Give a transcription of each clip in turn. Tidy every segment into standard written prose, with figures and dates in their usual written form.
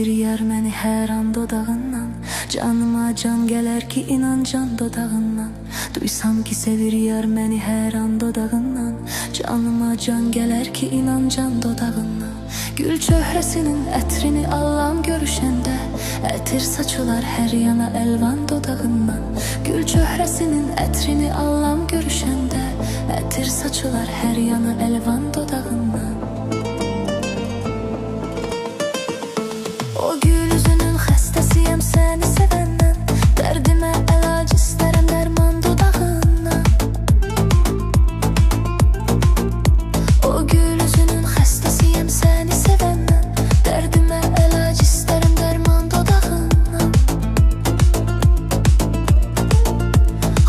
sevir yar məni hər an dodağından. Canıma can gələr ki inan can dodağından. Duysam ki sevir yar məni hər an dodağından. Canıma can gələr ki inan can dodağından. Gül çöhrəsinin ətrini allam görüşəndə, ətir saçılar hər yana əlvan dodağından. Gül çöhrəsinin ətrini allam görüşəndə, ətir saçılar hər yana əlvan dodağından. O gül üzünün xəstəsiyəm səni sevəndən. Dərdimə əlac istərəm dərman dodağından. O gül üzünün xəstəsiyəm səni sevəndən. Dərdimə əlac istərəm dərman dodağından.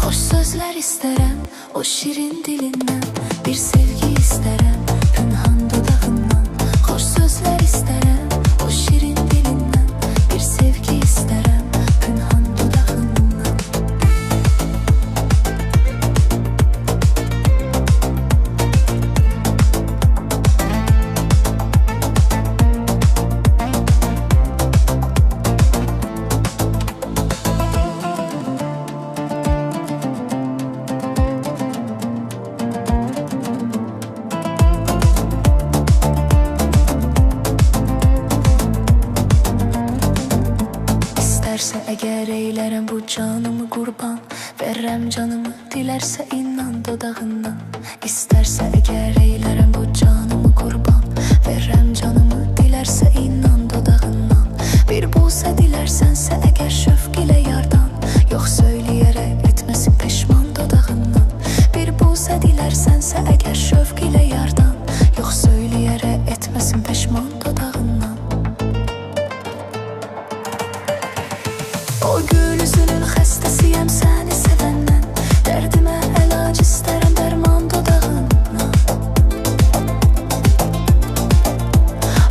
Xoş sözlər istərəm o şirin dilindən. Bir sevgi istərəm pünhan dodağından. Xoş sözlər istərəm o şirin dilindən. Bir sevgi istərəm pünhan dodağından. İstərsə əgər eylərəm bu canımı qurban. Verərəm canımı dilərsə inan dodağından. İstərsə əgər eylərəm bu canımı qurban. Verərəm canımı dilərsə inan dodağından. Bir busə dilərsənsə əgər şövq ilə yardan. Yox söyləyərək etməsin peşman dodağından. Bir busə dilərsənsə əgər şövq ilə yardan. Yox söyləyərək etməsin peşman dodağından. O gül üzünün xəstəsiyəm səni sevəndən. Dərdimə əlac istərəm dərman dodağından.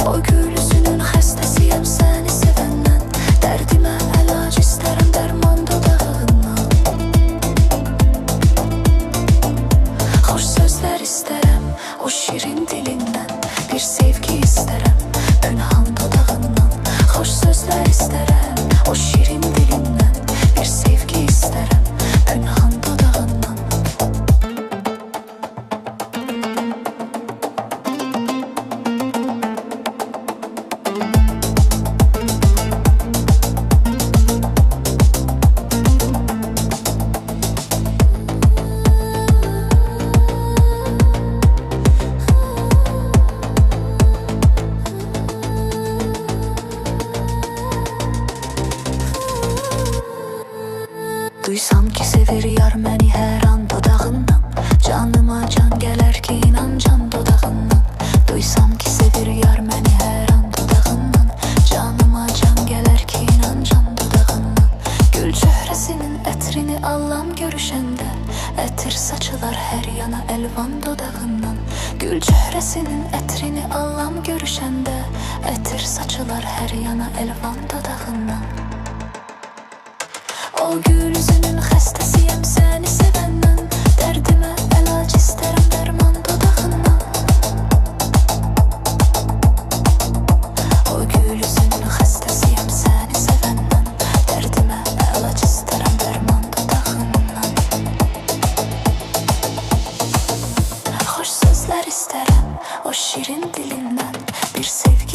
O gül üzünün xəstəsiyəm səni sevəndən. Dərdimə əlac istərəm dərman dodağından. Xoş sözlər istərəm o şirin dilindən. Bir sevgi istərəm pünhan dodağından. Xoş sözlər istərəm o şirin dilindən. Bir sevgi istərəm pünhan dodağından. Duysam ki sevir yar məni hər an dodağından. Canıma can gələr ki inan can dodağından. Duysam ki sevir yar məni hər an dodağından. Canıma can gələr ki inan can dodağından. Gül çöhrəsinin ətrini allam görüşəndə, ətir saçılar hər yana əlvan dodağından. Gül çöhrəsinin ətrini allam görüşəndə, ətir saçılar hər yana əlvan dodağından. O gül üzünün xəstəsiyəm səni sevəndən. Dərdimə əlac istərəm dərman dodağından. O gül üzünün xəstəsiyəm səni sevəndən. Dərdimə əlac istərəm dərman dodağından. Xoş sözlər istərəm o şirin dilindən. Bir sevgi